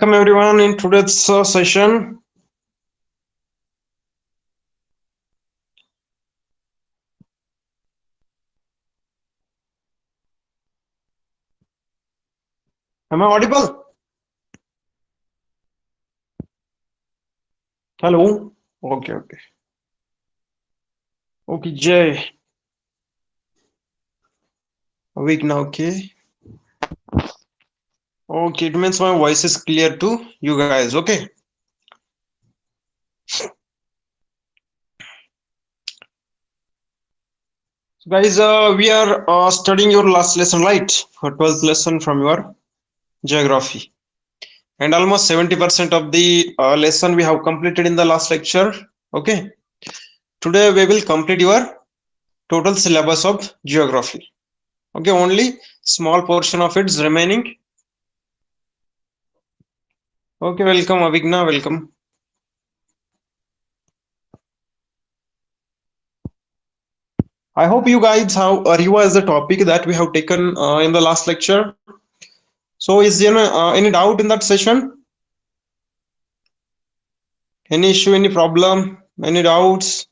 Welcome everyone in today's session. Am I audible? Hello. Okay. Okay, Jay. Awake now, okay? Okay, it means my voice is clear to you guys, okay? So guys, we are studying your last lesson, right? For 12th lesson from your geography. And almost 70% of the lesson we have completed in the last lecture, okay? Today we will complete your total syllabus of geography. Okay, only small portion of it is remaining. Okay, welcome Avigna, welcome. I hope you guys have revised the topic that we have taken in the last lecture. So is there any doubt in that session? Any issue, any problem, any doubts?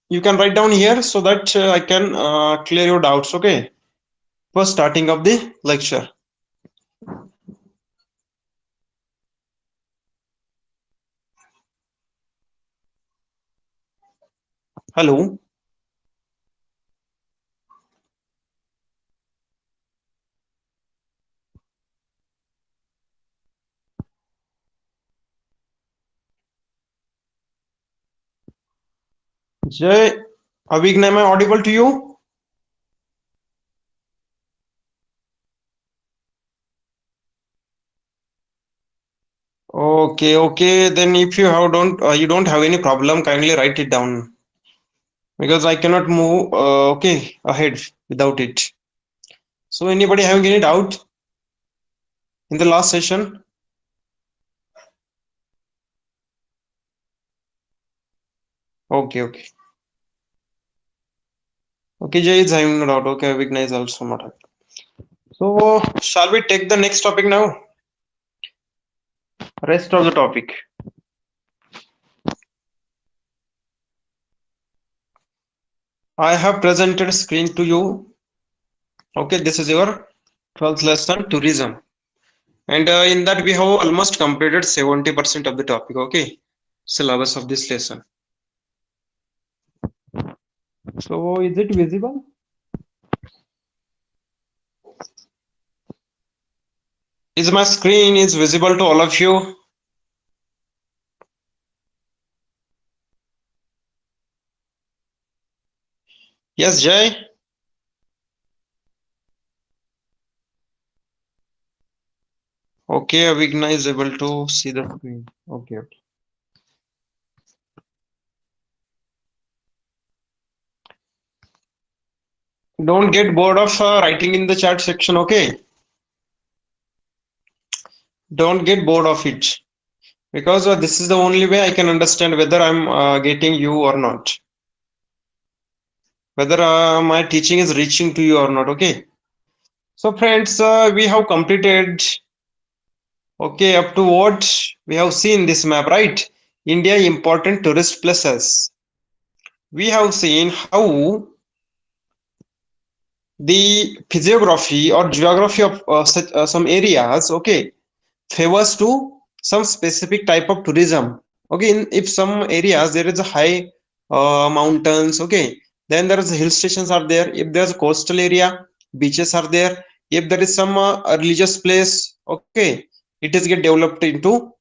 You can write down here so that I can clear your doubts, okay? First starting of the lecture. Hello. Jay, Avigna, am I audible to you? Okay. Then if you have you don't have any problem, kindly write it down because I cannot move ahead without it. So anybody having any doubt in the last session? Okay. Okay, Jay is having no doubt. Okay, Vigna is also not having. So shall we take the next topic now? Rest of the topic. I have presented screen to you. Okay, this is your 12th lesson, tourism. And in that we have almost completed 70% of the topic. Okay, syllabus of this lesson. So is it visible? Is my screen is visible to all of you? Yes, Jay. Okay, Avigna is able to see the screen. Okay. Don't get bored of writing in the chat section. Okay. Don't get bored of it because this is the only way I can understand whether I'm getting you or not, whether my teaching is reaching to you or not. Okay, so friends, we have completed, okay, up to what we have seen this map, right? India important tourist places. We have seen how the physiography or geography of some areas, okay, favors to some specific type of tourism. Okay, if some areas there is a high mountains, okay, then there is hill stations are there. If there's a coastal area, beaches are there. If there is some religious place, okay, it is get developed into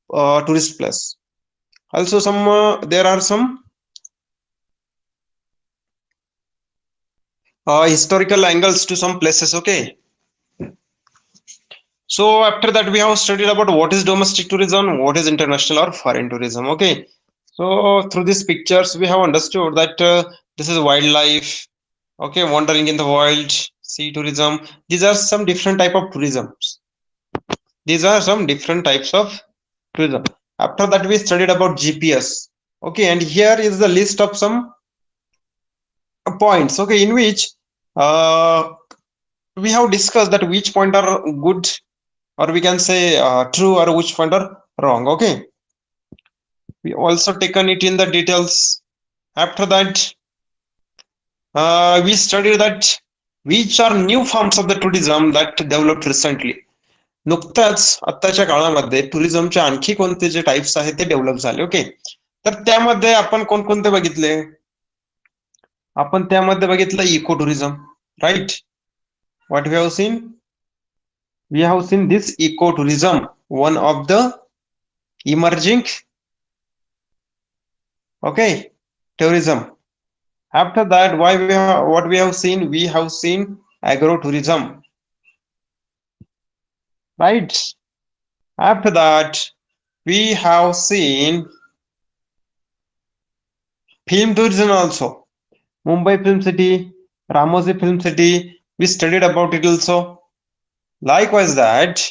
tourist place. Also some there are some historical angles to some places. Okay, so after that we have studied about what is domestic tourism, what is international or foreign tourism. Okay, so through these pictures we have understood that this is wildlife, okay, wandering in the wild, sea tourism. These are some different type of tourisms. These are some different types of tourism. After that we studied about GPS. Okay, and here is the list of some points, okay, in which uh, we have discussed that which point are good, or we can say true, or which point are wrong. Okay, we also taken it in the details. After that, we studied that which are new forms of the tourism that developed recently. नुकताच आत्ताच्या काळामध्ये टुरिझमचे आणखी कोणते जे types आहेत ते develop झाले. Okay, तर त्यामध्ये आपण कोणकोणते बघितले? आपण त्यामध्ये बघितलं eco tourism, right? What we have seen? We have seen this eco tourism, one of the emerging, okay, tourism. After that, what we have seen? We have seen agro-tourism, right? After that, we have seen film tourism also. Mumbai Film City, Ramosi Film City. We studied about it also. Likewise, that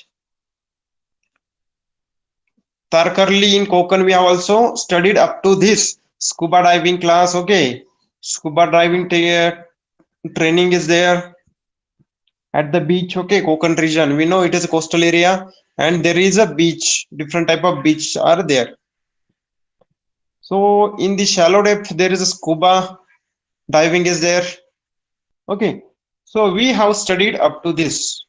Tarkarli in Konkan, we have also studied up to this scuba diving class. Okay, scuba diving training is there at the beach. Okay, Konkan region, we know it is a coastal area and there is a beach, different type of beach are there. So in the shallow depth there is a scuba diving is there. Okay, so we have studied up to this.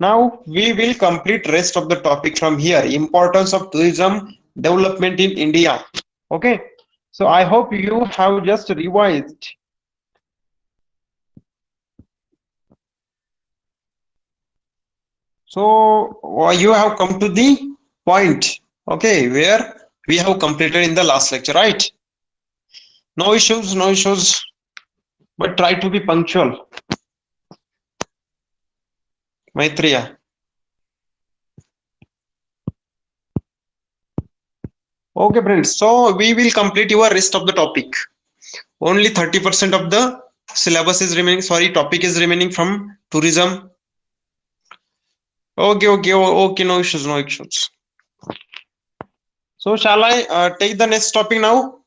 Now we will complete rest of the topic from here. Importance of tourism development in India. Okay, so I hope you have just revised. So you have come to the point, okay, where we have completed in the last lecture, right? No issues, no issues, but try to be punctual. Maitreya. Okay, friends. So we will complete your rest of the topic. Only 30% of the syllabus is remaining. Sorry, topic is remaining from tourism. Okay. No issues, no issues. So shall I take the next topic now?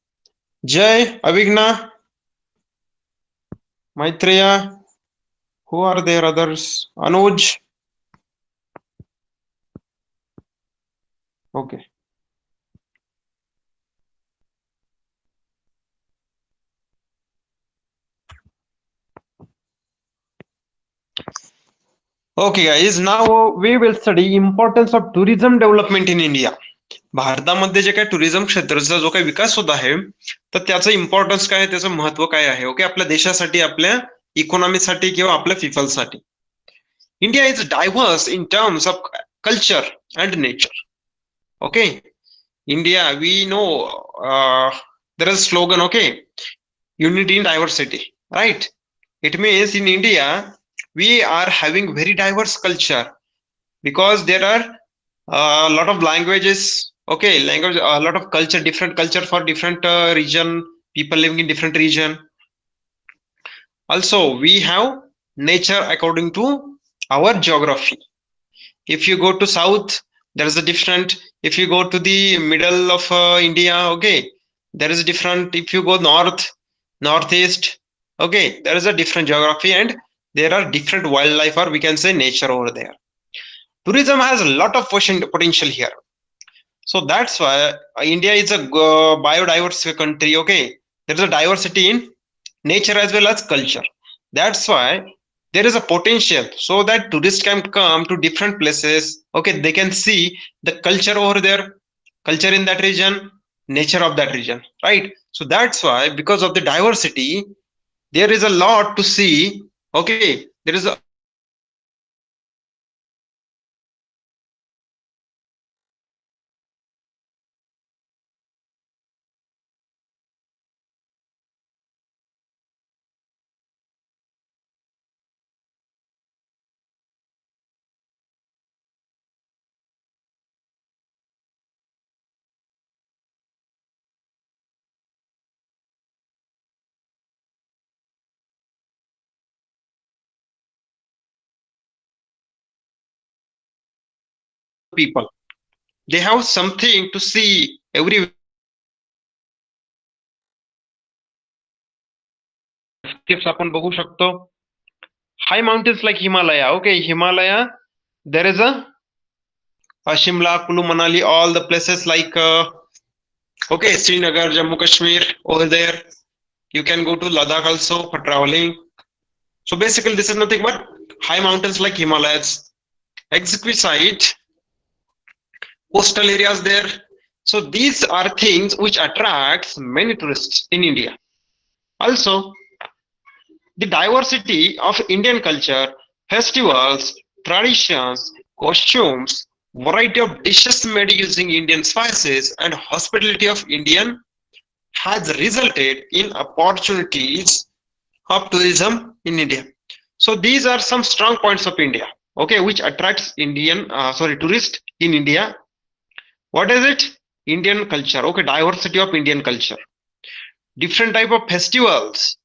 Jay, Avigna, Maitreya. Who are there others? Anuj. Okay. Okay guys, now we will study importance of tourism development in India. भारतामध्ये जे काही tourism क्षेत्राचा जो काही विकास होत आहे तर त्याचं importance काय आहे, त्याचं महत्व काय आहे. ओके, आपल्या देशासाठी, आपल्या इकॉनॉमीसाठी किंवा आपल्या पीपलसाठी. India is diverse in terms of culture and nature. Okay, India, we know there is slogan, okay, unity in diversity, right? It means in India we are having very diverse culture because there are a lot of languages. Okay, language, a lot of culture, different culture for different region, people living in different region. Also we have nature according to our geography. If you go to south, there is a different. If you go to the middle of India, okay, there is a different. If you go north, northeast, okay, there is a different geography and there are different wildlife, or we can say nature over there. Tourism has a lot of potential here. So that's why India is a biodiverse country. Okay, there is a diversity in nature as well as culture. That's why there is a potential so that tourists can come to different places. Okay, they can see the culture over there, culture in that region, nature of that region, right? So that's why, because of the diversity, there is a lot to see. Okay, there is a people, they have something to see every आपण बघू शकतो. high mountains like Himalaya. Okay, Himalaya. There is a Shimla, Kulu, Manali, all the places like okay, Srinagar, Jammu Kashmir over there. You can go to Ladakh also for traveling. So basically, this is nothing but high mountains like Himalayas, exquisite coastal areas there. So these are things which attracts many tourists in India. Also, the diversity of Indian culture, festivals, traditions, costumes, variety of dishes made using Indian spices, and hospitality of Indian has resulted in opportunities of tourism in India. So these are some strong points of India, okay, which attracts tourists in India. What is it? Indian culture, okay, diversity of Indian culture, different type of festivals.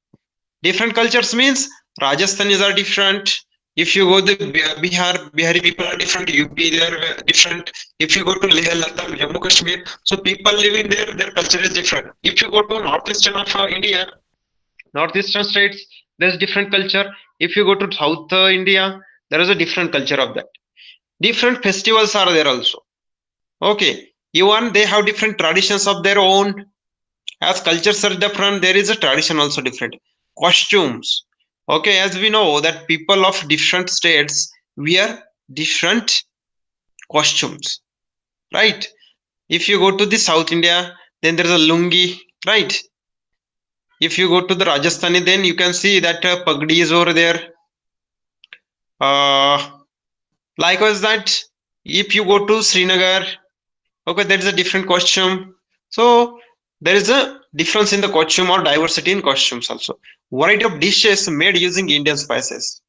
Different cultures means Rajasthanis are different. If you go to Bihari people are different. UP they are different. If you go to Leh, Ladakh, Jammu Kashmir, so people living there, their culture is different. If you go to northeastern of India, northeastern states, there's different culture. If you go to South India, there is a different culture of that. Different festivals are there also. Okay, even they have different traditions of their own. As cultures are different, there is a tradition also different. Costumes. Okay, as we know that people of different states wear different costumes, right? If you go to the South India, then there is a lungi, right? If you go to the Rajasthani, then you can see that pagdi is over there. Uh, Likewise, that if you go to Srinagar, okay, there is a different costume. So there is a difference in the costume or diversity in costumes also. Variety of dishes made using Indian spices.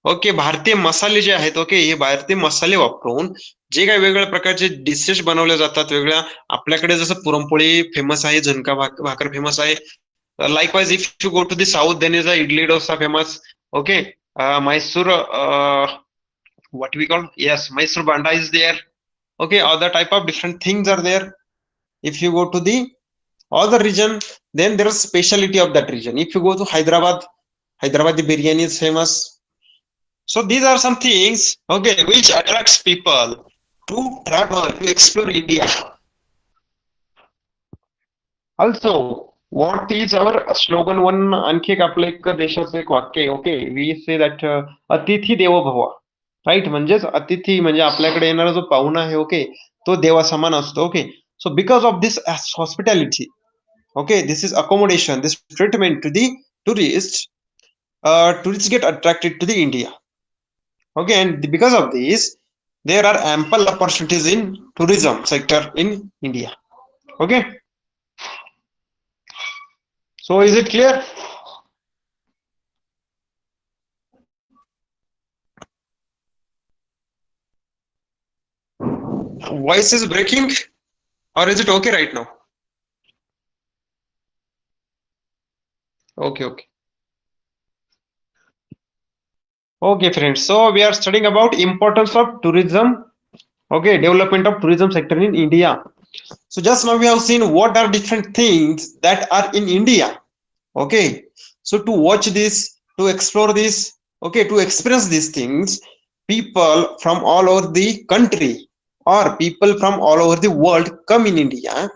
Okay, भारतीय मसाले जे आहेत, okay, हे भारतीय मसाले वापरून जे काही वेगवेगळ्या प्रकारचे dishes बनवले जातात. वेगळ्या आपल्याकडे जसं पुरणपोळी फेमस आहे, झुणका भाकर फेमस आहे. Likewise if you go to the south then is a idli dosa famous. Okay, Mysore what we call, yes, Mysore banda is there. Okay, other type of different things are there. If you go to the other region, then there is speciality of that region. If you go to Hyderabad, Hyderabadi biryani is famous. So these are some things, okay, which attracts people to travel, to explore India. Also, what is our slogan one? आणखी एक आपलं एक देशाचं एक वाक्य आहे, okay, we say that अतिथी देवो भव, राईट? म्हणजेच अतिथी म्हणजे आपल्याकडे येणारा जो पाहुणा आहे, ओके, तो देवा समान असतो. Okay, so because of this hospitality, okay, this is accommodation, this treatment to the tourists, tourists get attracted to the India. Okay, and because of this, there are ample opportunities in tourism sector in India. Okay, so is it clear? Voice is breaking, or is it okay right now? Okay. Okay, friends, so we are studying about importance of tourism, okay, development of tourism sector in India. So just now we have seen what are different things that are in India. Okay, so to watch this, to explore this, okay, to experience these things, people from all over the country or people from all over the world come in India.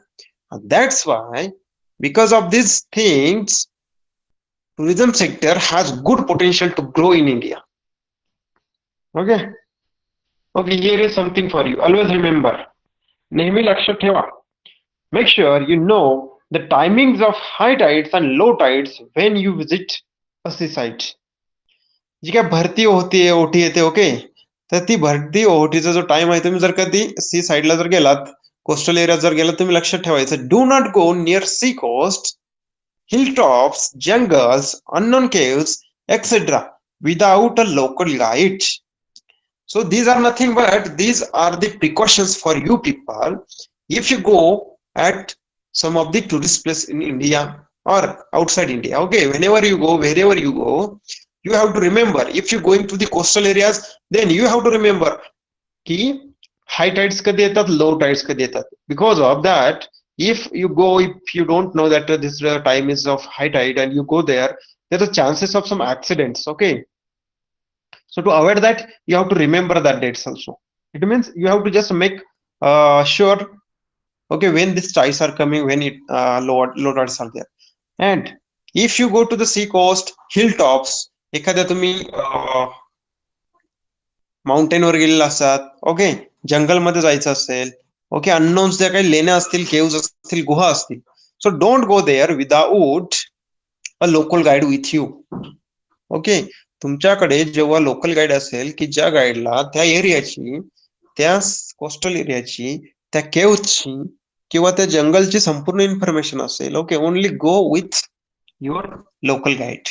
And that's why, because of these things, tourism sector has good potential to grow in India. Okay, here is something for you. Always remember, नेहमी लक्षात ठेवा, make sure you know the timings of high tides and low tides when you visit a seaside. जी काय भरती होती OT येते, okay, तर ती भरती ओहोटीचा जो टाइम आहे, तुम्ही जर का ती सी साइडला जर गेलात, कोस्टल एरियात जर गेलात, तुम्ही लक्षात ठेवायचं, do not go near sea coast, hilltops, jungles, unknown caves, etc. without a local guide. So these are nothing but these are the precautions for you people if you go at some of the tourist place in India or outside India. Okay, whenever you go, wherever you go, you have to remember, if you're going to the coastal areas, then you have to remember ki high tides kadi yetat, low tides kadi yetat. Because of that, if you don't know that this time is of high tide and you go there, there's a chances of some accidents. Okay, So to avoid that, you have to remember that dates also. It means you have to just make sure, okay, when these tides are coming, when it low tides are there. And if you go to the sea coast, hilltops, एखाद्या तुम्ही mountain वर गेलेला असाल, okay, जंगलमध्ये जायचं असेल, okay, unknowns ज्या काही लेण्या असतील, केव्ज असतील, गुहा असतील, so don't go there without a local guide with you. Okay, तुमच्याकडे जेव्हा लोकल गाईड असेल की ज्या गाईडला त्या एरियाची, त्या कोस्टल एरियाची, त्या केव्हची किंवा त्या जंगलची संपूर्ण इन्फॉर्मेशन असेल, okay, only go with your local guide.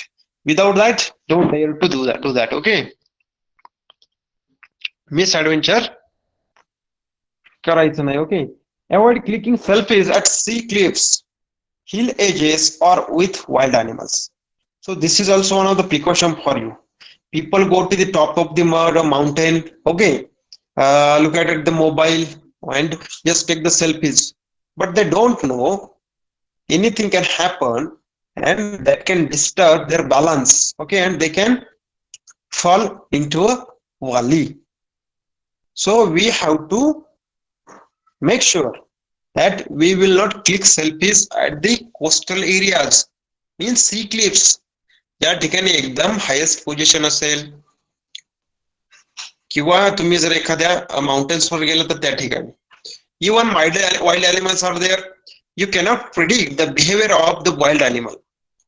Without that don't dare to do that. Okay, miss adventure करायचं नाही. Okay, avoid clicking selfies at sea cliffs, hill edges or with wild animals. So this is also one of the precaution for you. People go to the top of the mountain, okay, look at the mobile and just take the selfies, but they don't know anything can happen and that can disturb their balance, okay, and they can fall into a valley. So we have to make sure that we will not click selfies at the coastal areas, means sea cliffs, ज्या ठिकाणी एकदम highest position असेल, किंवा तुम्ही जर एखाद्या mountains वर गेला तर त्या ठिकाणी. Even wild animals are there. You cannot predict the behavior of the wild animal.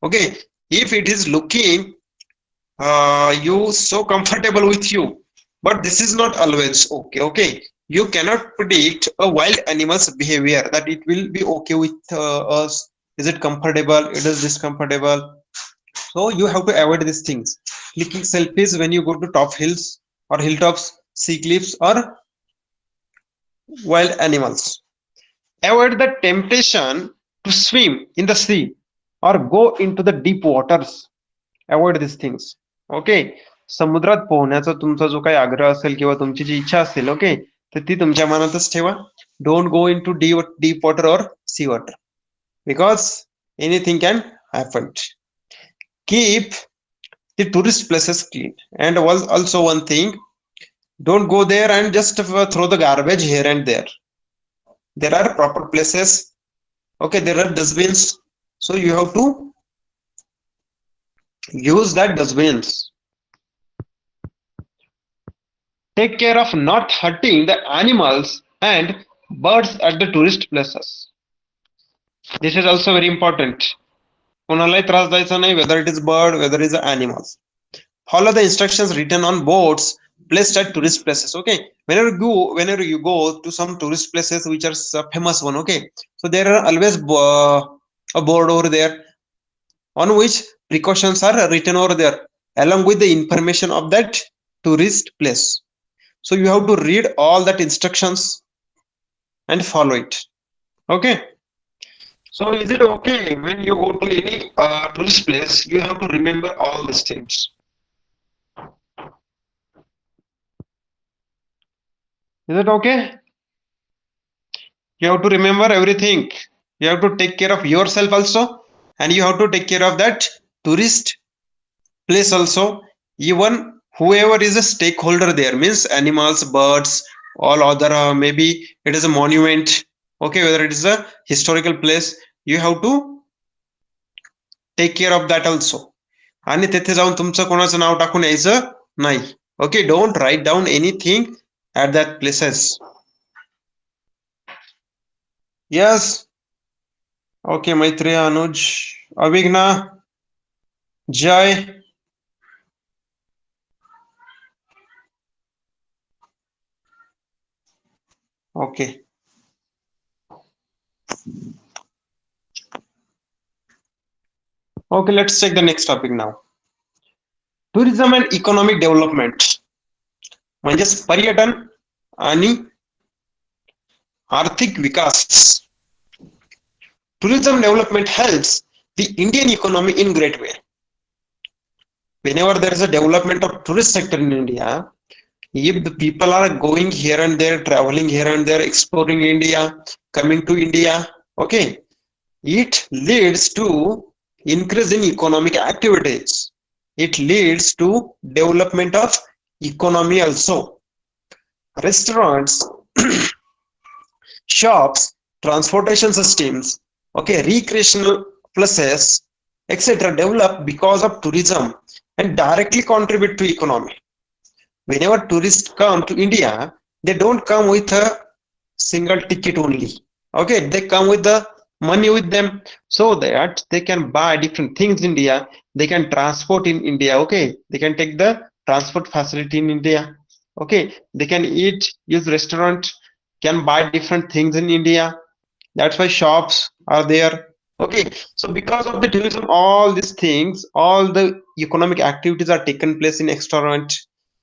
Okay, if it is looking you so comfortable with you, but this is not always okay. Okay, you cannot predict a wild animal's behavior, that it will be okay with us, is it comfortable, it is discomfortable. So you have to avoid these things, clicking selfies when you go to top hills or hilltops, sea cliffs or wild animals. Avoid the temptation to swim in the sea or go into the deep waters. Avoid these things. Okay, समुद्रात पोहण्याचा तुमचा जो काही आग्रह असेल किंवा तुमची जी इच्छा असेल, ओके, तर ती तुमच्या मनातच ठेवा. Don't go into deep water or sea water, because anything can happen. Keep the tourist places clean, and also one thing, don't go there and just throw the garbage here and there. There are proper places, okay, there are dustbins, so you have to use that dustbins. Take care of not hurting the animals and birds at the tourist places. This is also very important. कोणालाही त्रास द्यायचा नाही, whether it is bird, whether it is animals. Follow the instructions written on boards placed at tourist places. Okay, whenever you go to some tourist places which are famous one, okay, so there are always a board over there on which precautions are written over there along with the information of that tourist place. So you have to read all that instructions and follow it. Okay, so is it okay when you go to any tourist place, you have to remember all these things? Is it okay? You have to remember everything. You have to take care of yourself also, and you have to take care of that tourist place also. Even whoever is a stakeholder there, means animals, birds, all other, maybe it is a monument, okay, whether it is a historical place, you have to take care of that also. आणि तेथे जाऊन तुमचं कोणाचं नाव टाकून यायचं नाही. Okay, don't write down anything at that places. Yes. Okay, Maitri, Anuj, Avigna, Jai. Okay. Okay, let's take the next topic now. Tourism and economic development. म्हणजेच पर्यटन आणि आर्थिक विकास. Tourism development helps the Indian economy in great way. Whenever there is a development of tourist sector in India, if the people are going here and there, traveling here and there, exploring India, coming to India, okay, it leads to increase in economic activities. It leads to development of economy also. Restaurants, shops, transportation systems, okay, recreational places, etc. develop because of tourism and directly contribute to economy. Whenever tourists come to India, they don't come with a single ticket only. Okay, they come with the money with them so that they can buy different things in India. They can transport in India. Okay, they can take the transport facility in India. Okay, they can eat, use restaurant, can buy different things in India. That's why shops are there. Okay, so because of the tourism, all these things, all the economic activities are taken place in restaurant,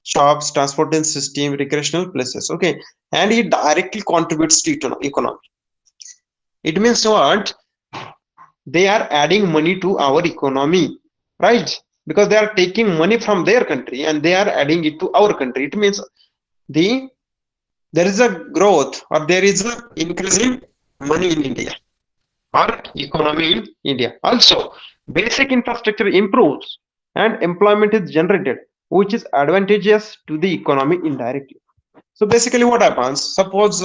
shops, transportation system, recreational places. Okay, and it directly contributes to economy. It means what? They are adding money to our economy, right? Because they are taking money from their country and they are adding it to our country. It means the there is a growth or there is a increase in money in India or economy in India. Also, basic infrastructure improves and employment is generated, which is advantageous to the economy indirectly. So basically, what happens? Suppose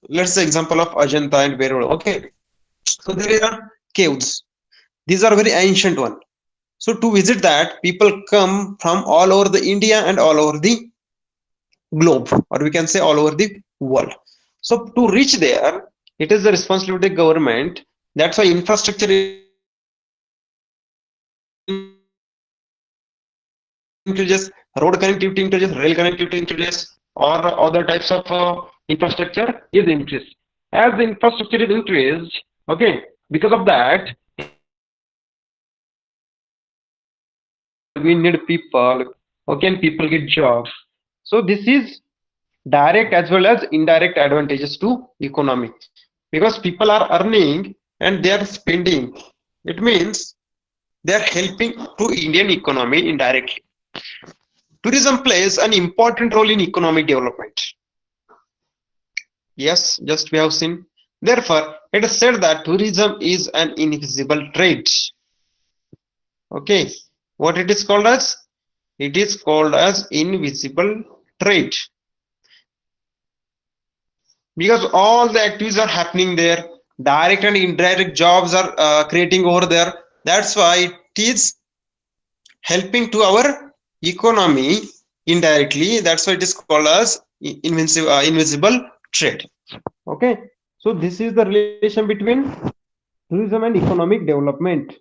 let's say example of Ajanta and Verul. Okay, so there are caves. These are very ancient one. So to visit that, people come from all over the India and all over the globe, or we can say all over the world. So to reach there, it is the responsibility of the government. That's why infrastructure increases, road connectivity increases, rail connectivity increases, or other types of infrastructure is increased. As the infrastructure is increased, okay, because of that, we need people, okay, and people get jobs. So this is direct as well as indirect advantages to economy because people are earning and they are spending. It means they are helping to Indian economy indirectly. Tourism plays an important role in economic development. Yes, just we have seen. Therefore, it is said that tourism is an invisible trade. Okay, what it is called as? It is called as invisible trade because all the activities are happening there. Direct and indirect jobs are creating over there. That's why it is helping to our economy indirectly. That's why it is called as invisible trade. Okay, so this is the relation between tourism and economic development.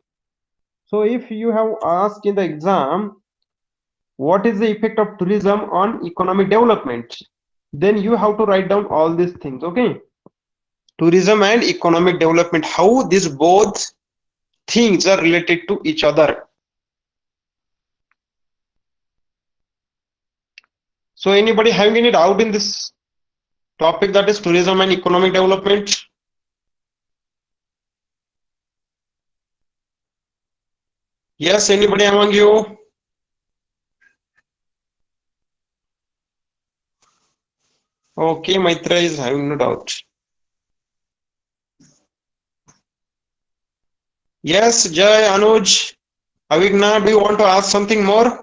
So if you have asked in the exam what is the effect of tourism on economic development, then you have to write down all these things. Okay, tourism and economic development, how these both things are related to each other. So anybody having any doubt in this topic, that is tourism and economic development? Yes, anybody among you? Okay, Maitra is having no doubt. Yes, Jay, Anuj, Avigna, do you want to ask something more?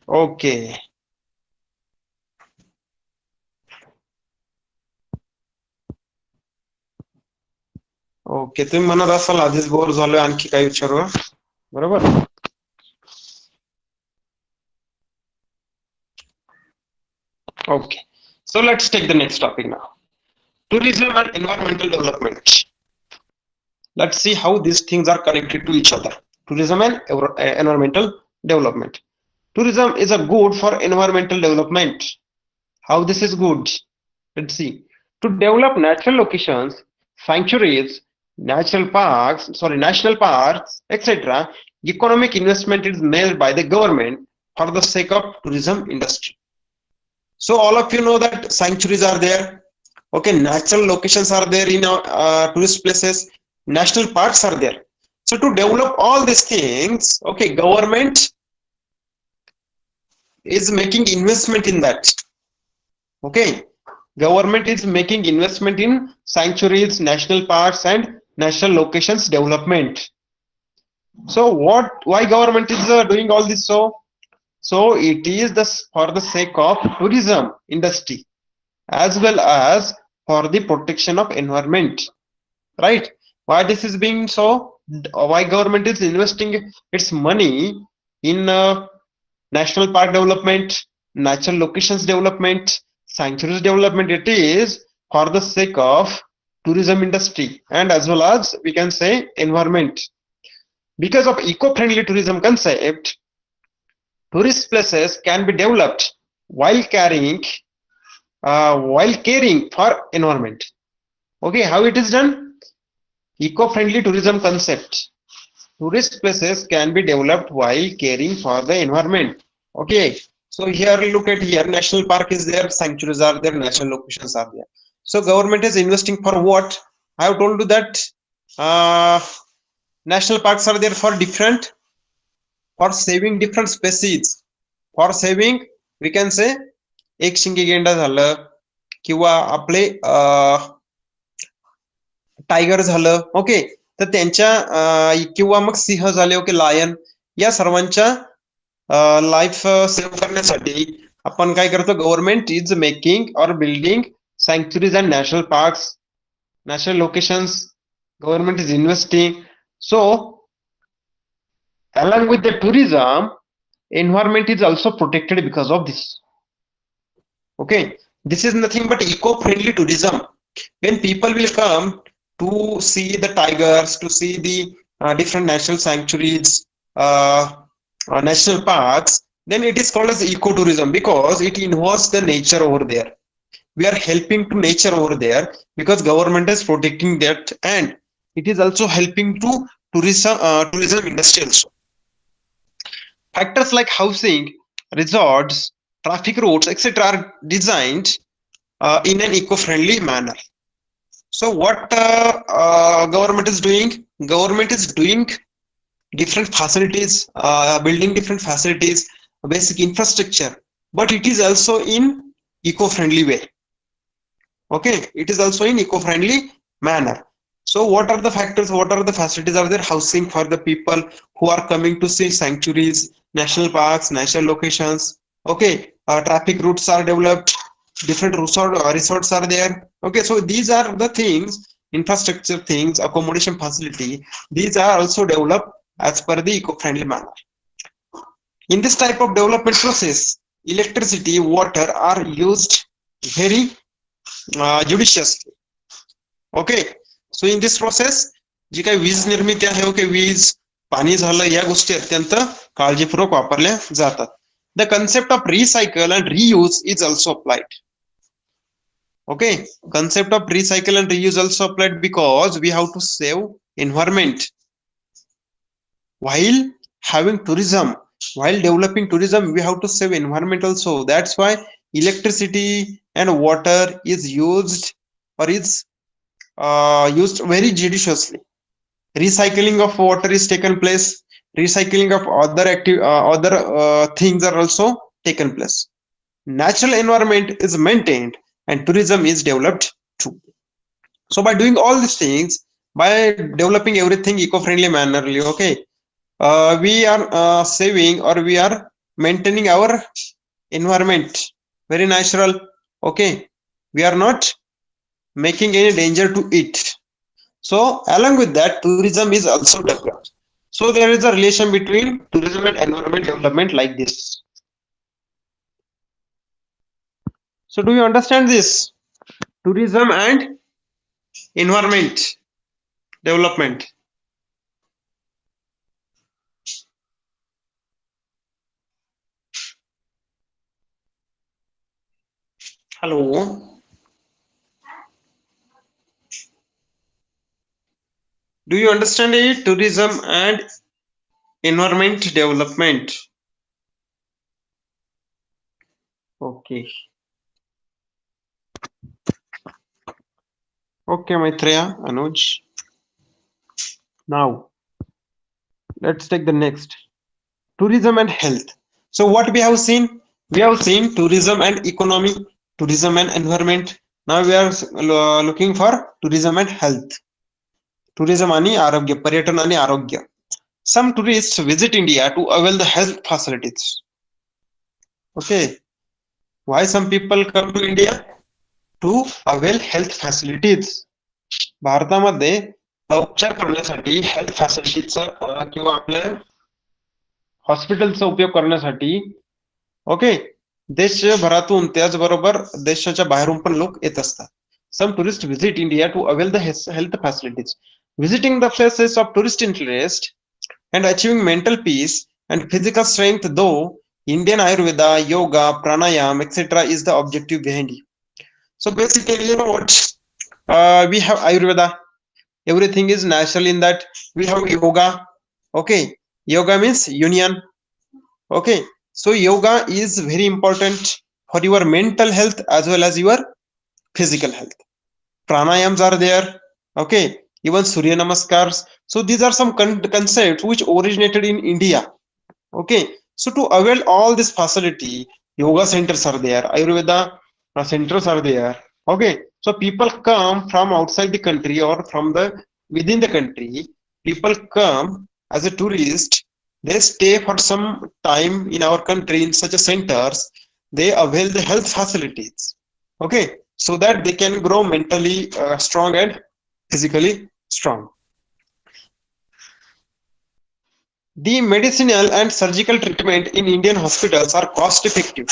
Okay. Okay, तुम्ही म्हणत असाल आधीच bore झालोय, आणखी काय विचारू? बरोबर. Okay, so let's take the next topic now. Tourism and environmental development. Let's see how these things are connected to each other. Tourism and environmental development. Tourism is a good for environmental development. How this is good? Let's see. To develop natural locations, sanctuaries, national parks, etc., economic investment is made by the government for the sake of tourism industry. So all of you know that sanctuaries are there. Okay, natural locations are there in tourist places. National parks are there. So to develop all these things, okay, government is making investment in that. Okay, government is making investment in sanctuaries, national parks, and national locations development. So why government is doing all this? So it is for the sake of tourism industry as well as for the protection of environment, right? Why this is being so? Why government is investing its money in national park development, natural locations development, sanctuaries development? It is for the sake of tourism industry and as well as we can say environment. Because of eco-friendly tourism concept, tourist places can be developed while caring for environment. Okay, how it is done? Eco-friendly tourism concept. Tourist places can be developed while caring for the environment. Okay, so here look at here, national park is there, sanctuaries are there, national locations are there. So government is investing for what? I have told you that uh, national parks are there for saving different species. For saving, we can say एक शिंगी गेंडा झालं किंवा आपले tiger झालं. Okay, तर त्यांच्या किंवा मग सिंह झाले. ओके, लायन, या सर्वांच्या लाईफ सेव्ह करण्यासाठी आपण काय करतो? Government is making or building sanctuaries and national parks, national locations. Government is investing. So along with the tourism, environment is also protected because of this. Okay, this is nothing but eco-friendly tourism. When people will come to see the tigers, to see the different national sanctuaries, national parks, then it is called as ecotourism because it involves the nature over there. We are helping to nature over there because government is protecting that, and it is also helping to tourism industry also. Factors like housing, resorts, traffic routes, etc. are designed in an eco-friendly manner. So what government is doing? Government is doing different facilities, building different facilities, basic infrastructure, but it is also in eco-friendly way. Okay, it is also in eco-friendly manner. So what are the factors, what are the facilities are there? Housing for the people who are coming to see sanctuaries, national parks, national locations. Okay, traffic routes are developed, different resorts are there. Okay, so these are the things, infrastructure things, accommodation facility, these are also developed as per the eco-friendly manner. In this type of development process, electricity, water are used very judiciously. Okay, so in this process जी काही वीज निर्मिती आहे, okay, वीज, पाणी झालं, या गोष्टी अत्यंत काळजीपूर्वक वापरल्या जातात. The concept of recycle and reuse is also applied. Okay, concept of recycle and reuse also applied because we have to save environment while having tourism. While developing tourism, we have to save environment also. That's why electricity and water is used or is used very judiciously. Recycling of water is taken place. Recycling of other things are also taken place. Natural environment is maintained and tourism is developed too. So by doing all these things, by developing everything eco-friendly mannerly, okay, we are saving or we are maintaining our environment very natural. Okay, we are not making any danger to it. So along with that, tourism is also developed. So there is a relation between tourism and environment development like this. So do you understand this? Tourism and environment development. Hello. Do you understand it? Tourism and environment development. Okay. Okay, Maitreya, Anuj. Now, let's take the next. Tourism and health. So what we have seen? We have seen tourism and economy, tourism and environment. Now we are looking for tourism and health. tourism आणि आरोग्य, पर्यटन आणि आरोग्य. Some tourists visit India to avail the health facilities. Okay, why some people come to India? To avail health facilities. भारतामध्ये उपचार करण्यासाठी health फॅसिलिटीचा किंवा आपल्या हॉस्पिटलचा उपयोग करण्यासाठी ओके देशभरातून त्याचबरोबर देशाच्या बाहेरून पण लोक येत असतात. Some tourists visit India to avail the health facilities. Visiting the places of tourist interest and achieving mental peace and physical strength, though Indian Ayurveda, yoga, pranayam, etc. is the objective behind it. So basically, you know what? We have Ayurveda. Everything is natural in that. We have yoga. Okay, yoga means union. Okay, so yoga is very important for your mental health as well as your physical health. Pranayams are there. Okay, even Surya Namaskars. So these are some concepts which originated in India. Okay, so to avail all this facility, yoga centers are there, Ayurveda centers are there. Okay, so people come from outside the country or from the within the country. People come as a tourist. They stay for some time in our country in such a centers. They avail the health facilities. Okay, so that they can grow mentally strong and physically strong. The medicinal and surgical treatment in Indian hospitals are cost effective,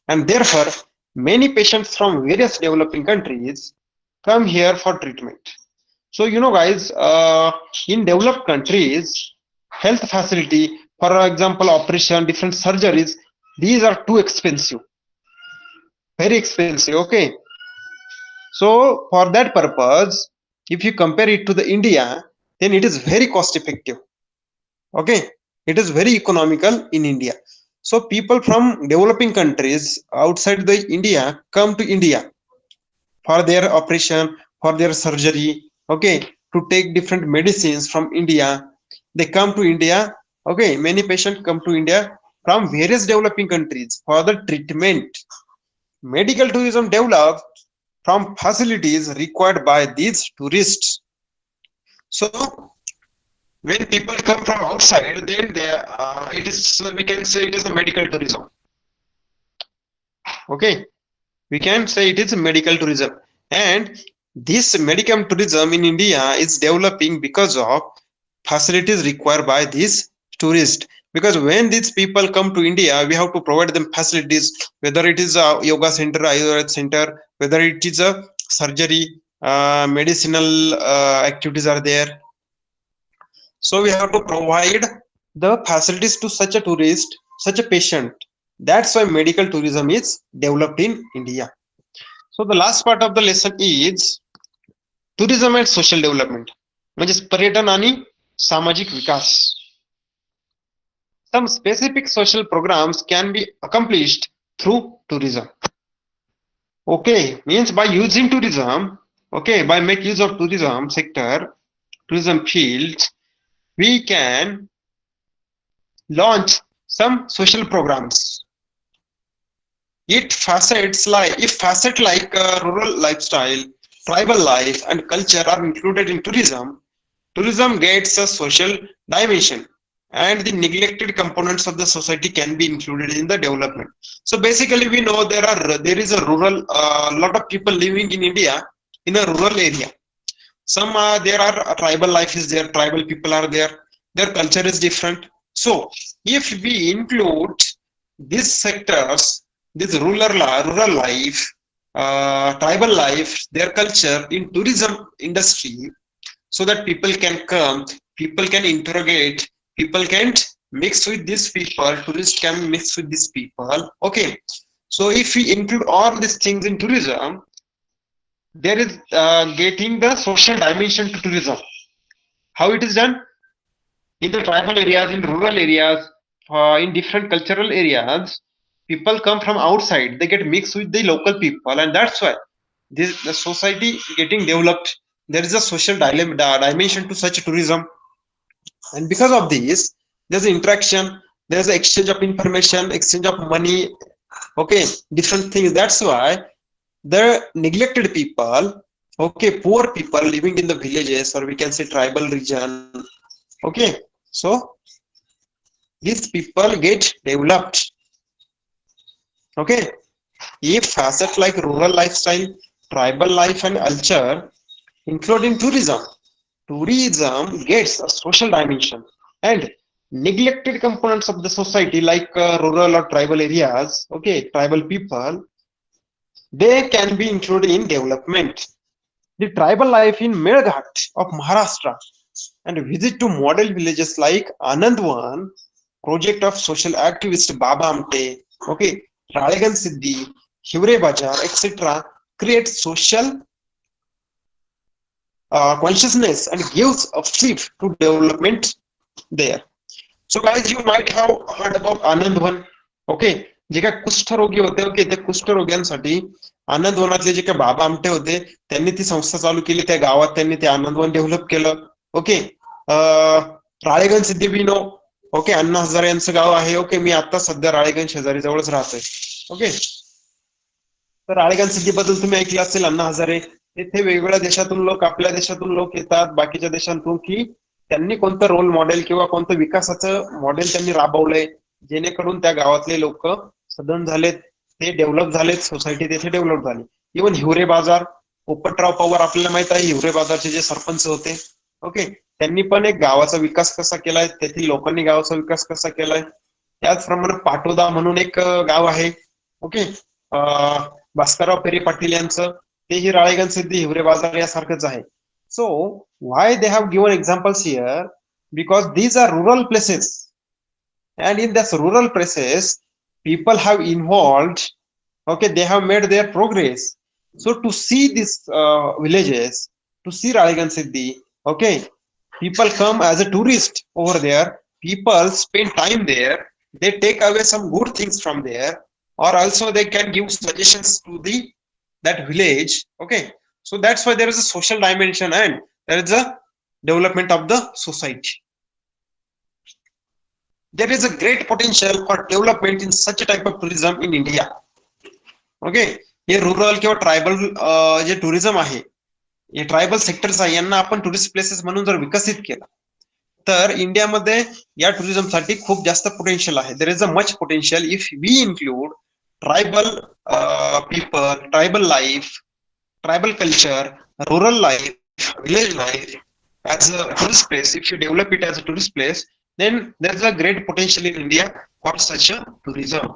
and therefore many patients from various developing countries come here for treatment. So you know guys, in developed countries, health facility, for example operation, different surgeries, these are too expensive, very expensive. Okay, so for that purpose, if you compare it to the India, then it is very cost effective. Okay, it is very economical in India. So people from developing countries outside the India come to India for their operation, for their surgery. Okay, to take different medicines from India. They come to India. Okay, many patients come to India from various developing countries for the treatment. Medical tourism developed from facilities required by these tourists. So when people come from outside, then it is, we can say it is a medical tourism. Okay, we can say it is a medical tourism, and this medical tourism in India is developing because of facilities required by these tourists. Because when these people come to India, we have to provide them facilities, whether it is a yoga center, Ayurveda center, whether it is a surgery, medicinal activities are there. So we have to provide the facilities to such a tourist, such a patient. That's why medical tourism is developed in India. So the last part of the lesson is tourism and social development. म्हणजेच पर्यटन आणि सामाजिक विकास. Some specific social programs can be accomplished through tourism. Okay, means by using tourism, okay, by make use of tourism sector, tourism fields, we can launch some social programs. If facets like rural lifestyle, tribal life, and culture are included in tourism, tourism gets a social dimension, and the neglected components of the society can be included in the development. So basically, we know there is a rural, lot of people living in India in a rural area. Some there are tribal life is there, tribal people are there, their culture is different. So if we include these sectors, this rural life, tribal life, their culture in tourism industry, so that people can come, people can interrogate, people can mix with these people, tourists can mix with these people. Okay, so if we include all these things in tourism, there is getting the social dimension to tourism. How it is done? In the tribal areas, in rural areas, in different cultural areas, people come from outside, they get mixed with the local people, and that's why the society getting developed. There is a social dimension to such tourism, and because of this, there's interaction, there's exchange of information, exchange of money, okay, different things. That's why the neglected people, Okay, poor people living in the villages, or we can say tribal region. Okay, so these people get developed. Okay, if facets like rural lifestyle, tribal life, and culture, including tourism, tourism gets a social dimension, and neglected components of the society like rural or tribal areas, okay, tribal people, they can be included in development. The tribal life in Melghat of Maharashtra and visit to model villages like Anandwan, project of social activist Baba Amte, okay, Ralegan Siddhi, Hivre Bajar, etc., create social consciousness and gives a shift to development there. So guys, you might have heard about Anandvan. Okay, जे काय कुष्ठरोगी होते, okay, त्या कुष्ठरोग्यांसाठी आनंदवनातले जे काही बाबा आमटे होते त्यांनी ती संस्था चालू केली. त्या गावात त्यांनी ते आनंदवन डेव्हलप केलं. ओके, राळेगण सिद्धिविनो, ओके, अण्णा हजारे यांचं गाव आहे. ओके, मी आता सध्या राळेगण शेजारी जवळच राहतोय. ओके, तर राळेगण सिद्धीबद्दल तुम्ही ऐकलं असेल. अण्णा हजारे येथे वेगवेगळ्या देशातून लोक, आपल्या देशातून लोक येतात, बाकीच्या देशातून, की त्यांनी कोणतं रोल मॉडेल किंवा कोणतं विकासाचं मॉडेल त्यांनी राबवलंय जेणेकरून त्या गावातले लोक सदन झालेत, ते डेव्हलप झालेत, सोसायटी तिथे डेव्हलप झाली. इव्हन हिवरे बाजार, पोपटराव पवार आपल्याला माहित आहे, हिवरे बाजारचे जे सरपंच होते. ओके, त्यांनी पण एक गावाचा विकास कसा केलाय, तेथील लोकांनी गावाचा विकास कसा केलाय. त्याचप्रमाणे पाटोदा म्हणून एक गाव आहे. ओके, भास्करराव पेरे पाटील यांचं, तेही राळेगण सिद्धी हिवरे बाजार यासारखंच आहे. सो why they have given examples here? Because these are rural places, and in this rural places people have involved. Okay, they have made their progress. So to see these villages, to see Ralegan Siddhi, okay, people come as a tourist over there, people spend time there, they take away some good things from there, or also they can give suggestions to the that village. Okay, so that's why there is a social dimension and there is a development of the society. There is a great potential for development in such a type of tourism in India. Okay, हे rural किंवा tribal जे tourism आहे, हे tribal sectors आहे, यांना आपण tourist places म्हणून जर विकसित केलं तर इंडियामध्ये या टुरिझमसाठी खूप जास्त पोटेन्शियल आहे. There is a much potential if we include tribal people, tribal life, tribal culture, rural life, village life as a tourist place. If you develop it as a tourist place, then there's a great potential in India for such a tourism.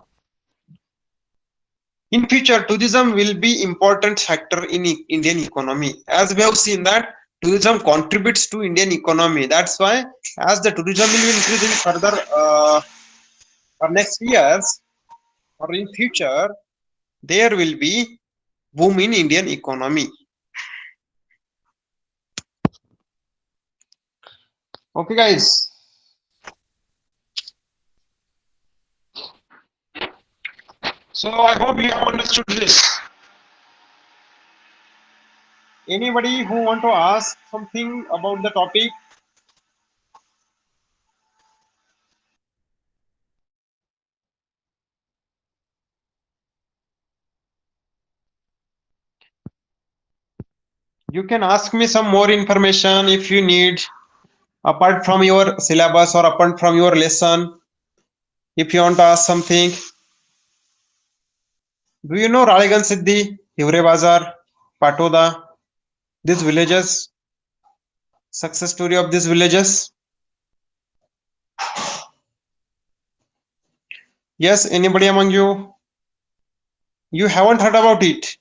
In future, tourism will be important factor in Indian economy. As we have seen that tourism contributes to Indian economy. That's why as the tourism will be increasing further for next years or in future, there will be boom in Indian economy. Okay, guys. So I hope you have understood this. Anybody who want to ask something about the topic? You can ask me some more information if you need, apart from your syllabus or apart from your lesson. If you want to ask something, do you know Ralegan Siddhi, Hivre Bazar, Patoda, these villages? Success story of these villages? Yes, anybody among you? You haven't heard about it?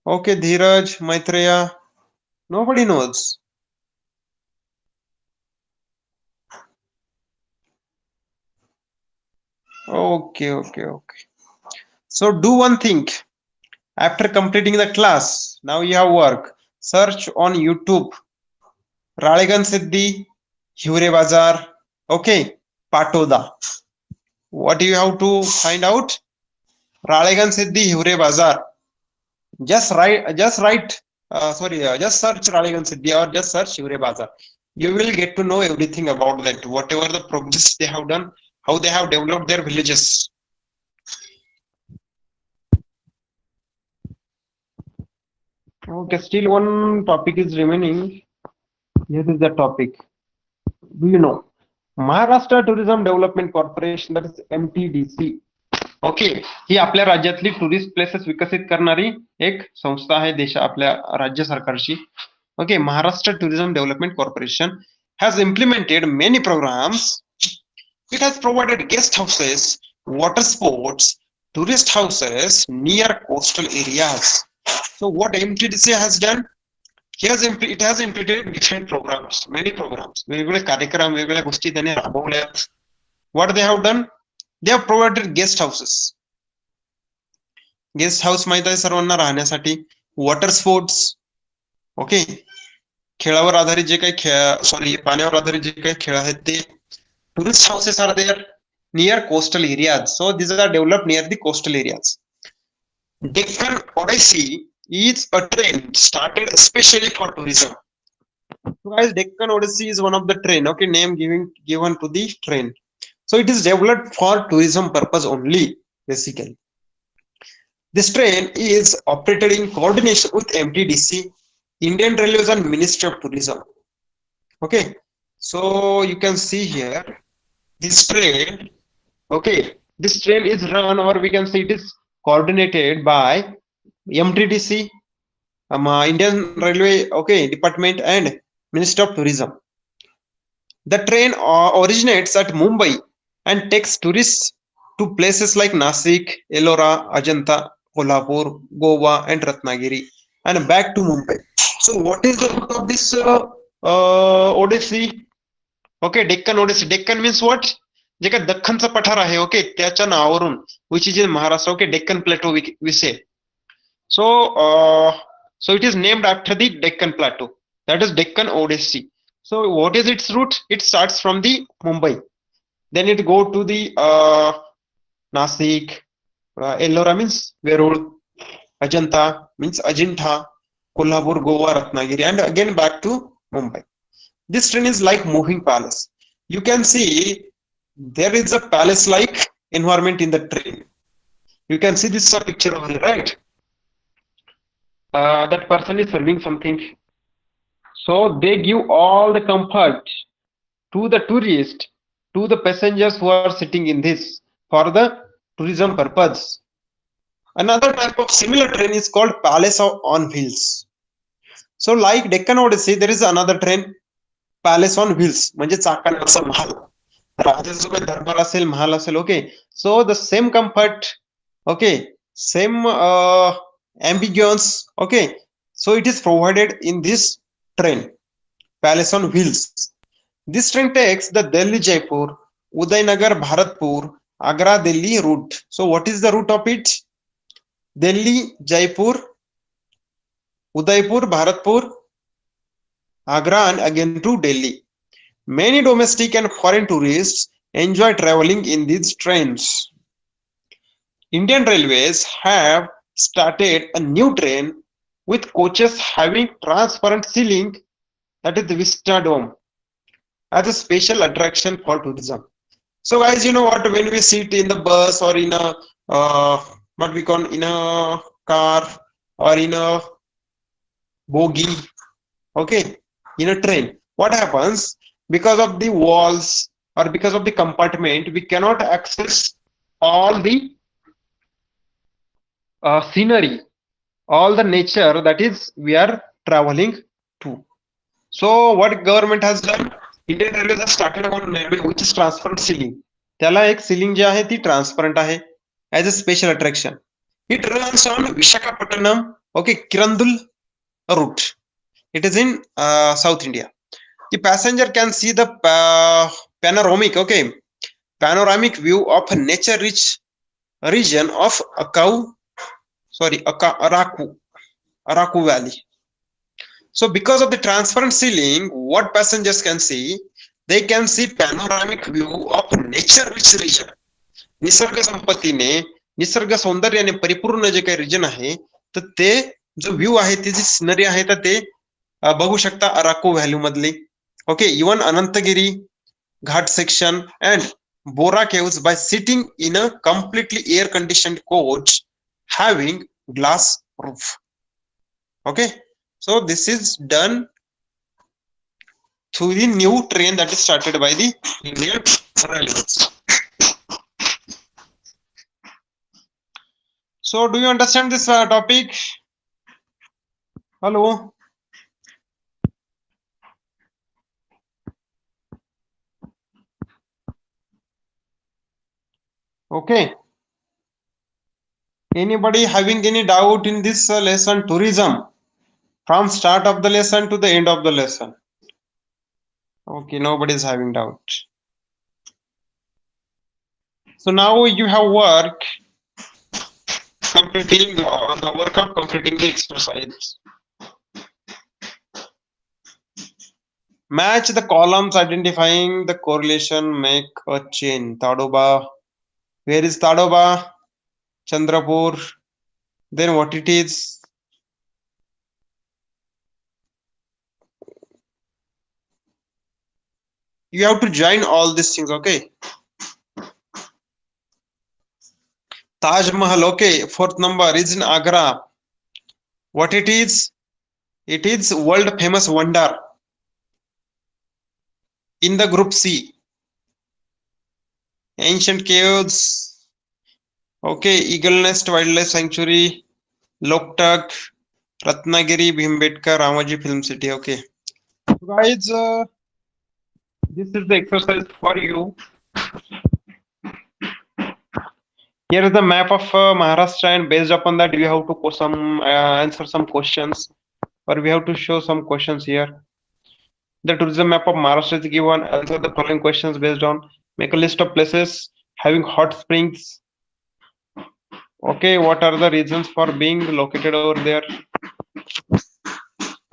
Okay, Dheeraj, Maitreya, nobody knows. Okay. So do one thing. After completing the class, now you have work. Search on YouTube. Ralegan Siddhi, Hivre Bazar, okay, Patoda. What do you have to find out? Ralegan Siddhi, Hivre Bazar. Just search Ralegan Siddhi or just search Hivre Bazar. You will get to know everything about that, whatever the progress they have done, how they have developed their villages. Okay, still one topic is remaining. Here is the topic. Do you know Maharashtra Tourism Development Corporation, that is MTDC. Okay, ही आपल्या राज्यातली tourist places विकसित करणारी एक संस्था आहे देश आपल्या राज्य सरकारची. Okay, Maharashtra tourism development corporation has implemented many programs. It has provided guest houses, water sports, tourist houses near coastal areas. So what MTDC has done? It has implemented different programs, many programs. वेगवेगळे कार्यक्रम, वेगवेगळ्या गोष्टी त्यांनी राबवल्यात. What they have done? They have provided guest houses. Guest house माहित आहे सर्वांना राहण्यासाठी. Water sports, okay, खेळावर आधारित जे काही खेळ, पाण्यावर आधारित जे काही खेळ आहेत ते. Tourist houses are there near coastal areas, so this are develop near the coastal areas. Deccan Odyssey is a train started especially for tourism. So guys, Deccan Odyssey is one of the train, okay, name given to the train. So it is developed for tourism purpose only, basically. This train is operated in coordination with MTDC, Indian Railways and Ministry of Tourism. Okay, so you can see here this train. Okay, this train is run, or we can say it is coordinated by MTDC, Indian Railway, okay, Department and Ministry of Tourism. The train originates at Mumbai and takes tourists to places like Nasik, Ellora, Ajanta, Kolhapur, Goa, and Ratnagiri, and back to Mumbai. So, what is the route of this Odyssey? Okay, Deccan Odyssey. Deccan means what? जे काय दख्खनचं पठार आहे, okay, त्याच्या नावावरून, which is in Maharashtra, okay, Deccan Plateau we say. So, so it is named after the Deccan Plateau. That is Deccan Odyssey. So, what is its route? It starts from the Mumbai, then it go to the Nasik, Ellora means Verud, Ajanta means Ajinta, Kolhapur, Goa, Ratnagiri, and again back to Mumbai. This train is like moving palace. You can see there is a palace-like environment in the train. You can see this picture over here, right? That person is serving something. So they give all the comfort to the tourist, to the passengers who are sitting in this for the tourism purpose. Another type of similar train is called Palace on Wheels. So like Deccan Odyssey, there is another train, Palace on Wheels, म्हणजे चाकांवरचा महाल. राजाचा जो काही दरबार असेल, महाल असेल, okay. So the same comfort, okay, same ambience, okay. So it is provided in this train, Palace on Wheels. This train takes the Delhi Jaipur, Udainagar Bharatpur, Agra Delhi route. So what is the route of it? Delhi, Jaipur, Udaipur, Bharatpur, Agra, and again to Delhi. Many domestic and foreign tourists enjoy traveling in these trains. Indian Railways have started a new train with coaches having transparent ceiling, that is the Vista Dome, as a special attraction for tourism. So guys, you know what, when we sit in the bus or in a what we call in a car or in a bogie, okay, in a train, what happens? Because of the walls or because of the compartment, we cannot access all the scenery, all the nature that is we are traveling to. So what government has done? Indian Railways has started one railway which is transparent ceiling. त्याला एक ceiling जी आहे ती transparent आहे as a special attraction. It runs on Visakhapatnam, okay, Kirandul route. It is in South India. The passenger can see the panoramic, okay, panoramic view of a nature-rich region of Araku Valley. So because of the transparent ceiling, what passengers can see? They can see panoramic view of nature-rich region. Nisarga संपत्तीने, Nisarga सौंदर्याने परिपूर्ण जे काही region आहे, तर ते जो view आहे, ती जी scenery आहे, तर ते बघू शकता अराको व्हॅल्यू मधली. Okay, even Anantagiri Ghat section and Bora caves by sitting in a completely air-conditioned coach having glass roof. Okay, so this is done through the new train that is started by the Indian Railways. So do you understand this topic? Hello. Okay. Anybody having any doubt in this lesson tourism from start of the lesson to the end of the lesson? Okay, nobody is having doubt. So now you have work completing the work of completing the exercise. Match the columns identifying the correlation, make a chain. Tadoba. Where is Tadoba? Chandrapur. Then what it is? You have to join all these things, okay? Taj Mahal, okay. Fourth number is in Agra. What it is? It is world famous wonder in the group C. Ancient caves, okay. Eagle Nest Wildlife Sanctuary, Loktak, Ratnagiri, Bhimbetka, Ramoji Film City, okay. So guys, this is the exercise for you. Here is the map of Maharashtra, and based upon that, we have to answer some questions, or we have to show some questions here. The tourism map of Maharashtra is given. Answer the following questions based on. Make a list of places having hot springs. Okay, what are the reasons for being located over there?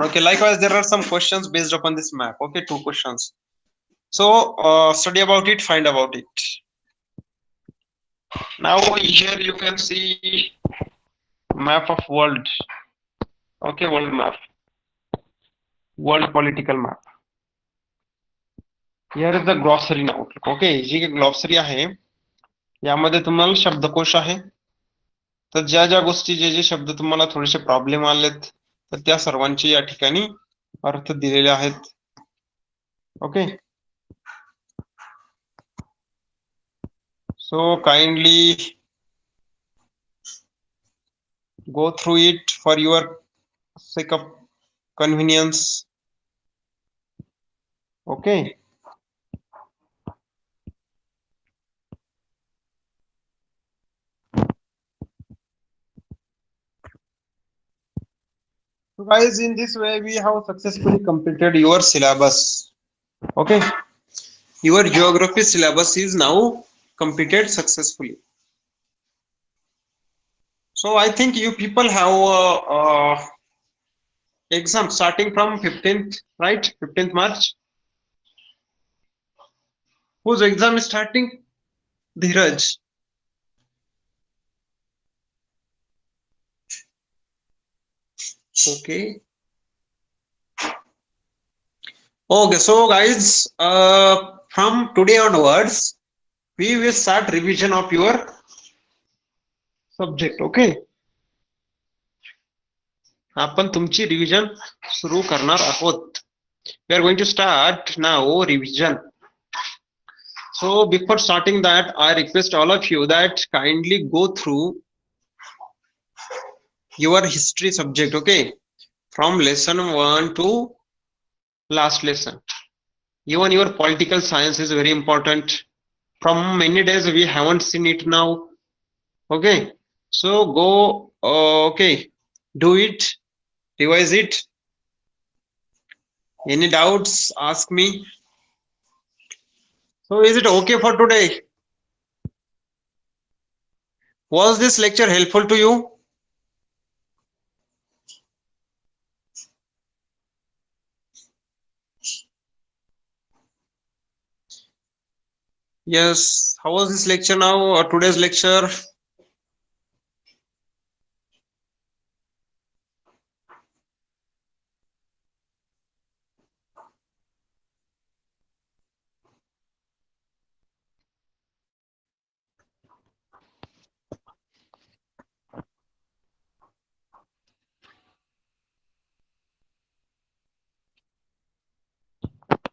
Okay, likewise, there are some questions based upon this map. Okay, two questions. So, study about it, find about it. Now, here you can see map of world. Okay, world map. World political map. Here is the glossary now. Okay, जी glossary आहे यामध्ये तुम्हाला शब्दकोश आहे. तर ज्या ज्या गोष्टी जे शब्द तुम्हाला थोडेसे प्रॉब्लेम आलेत तर त्या सर्वांचे या ठिकाणी अर्थ दिलेले आहेत. Okay, so kindly go through it for your sake of convenience. Okay, so guys, in this way we have successfully completed your syllabus. Okay, your geography syllabus is now completed successfully. So I think you people have exam starting from 15th, right? 15th March. Whose exam is starting? Dheeraj. Okay. Okay, so guys, from today onwards, we will start revision of your subject. Okay. आपण तुमची revision सुरू करणार आहोत. We are going to start now revision. So before starting that, I request all of you that kindly go through your history subject, okay, from lesson 1 to last lesson. Even your political science is very important. From many days we haven't seen it now. Okay, so go, okay, do it, revise it. Any doubts, ask me. So is it okay for today? Was this lecture helpful to you? Yes. How was this lecture now, or today's lecture?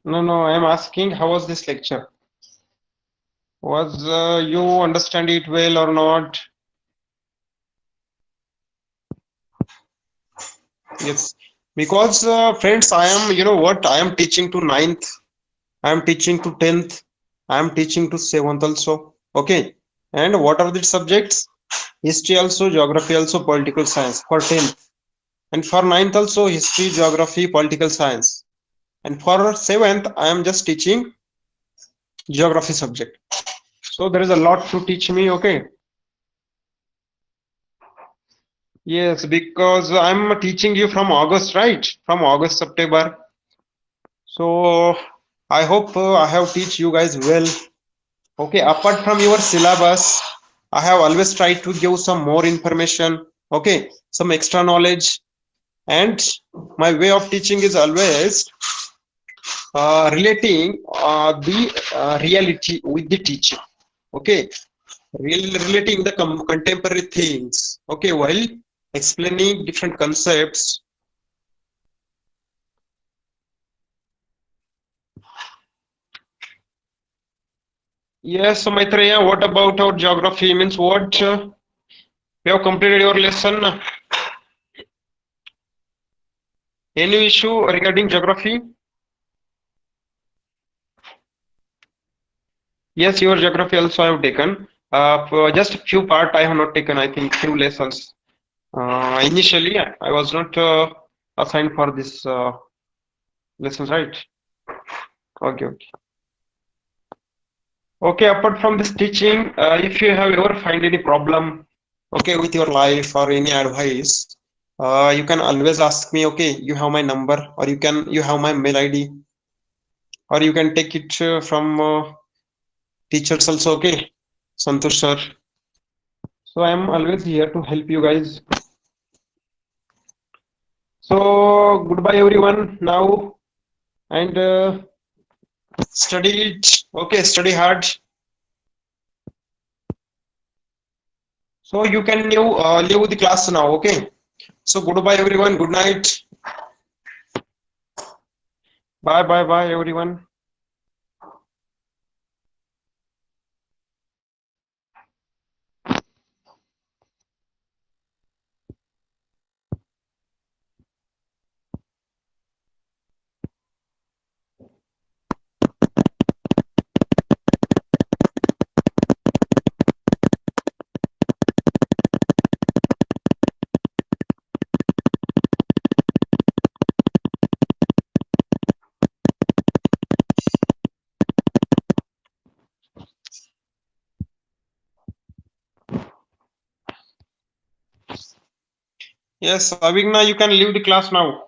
No, no, I am asking how was this lecture? Was you understand it well or not? Yes, because friends, I am, you know what, I am teaching to ninth, I am teaching to 10th, I am teaching to 7th also. Okay. And what are the subjects? History also, geography also, political science for 10th. And for ninth also, history, geography, political science. And for 7th, I am just teaching geography subject. So there is a lot to teach me. Okay. Yes, because I'm teaching you from August, right? From August, September. So I hope I have teach you guys well. Okay, apart from your syllabus, I have always tried to give some more information. Okay, some extra knowledge, and my way of teaching is always relating the reality with the teaching. Okay, relating the contemporary things. Okay, while explaining different concepts. Yes, so Maitreya, what about our geography? Means what? You have completed your lesson. Any issue regarding geography? Yes, your geography also I have taken. For just a few part I have not taken. I think few lessons. Initially, I was not assigned for this lessons, right? Okay, okay. Okay. Apart from this teaching, if you have ever find any problem, okay, with your life or any advice, you can always ask me. Okay, you have my number, or you have my mail ID, or you can take it from teachers also. Okay, Santosh sir. So I am always here to help you guys. So goodbye everyone now, and study it. Okay, study hard. So you can leave the class now. Okay. So goodbye everyone. Good night. Bye bye bye everyone. Yes, Avigna, you can leave the class now.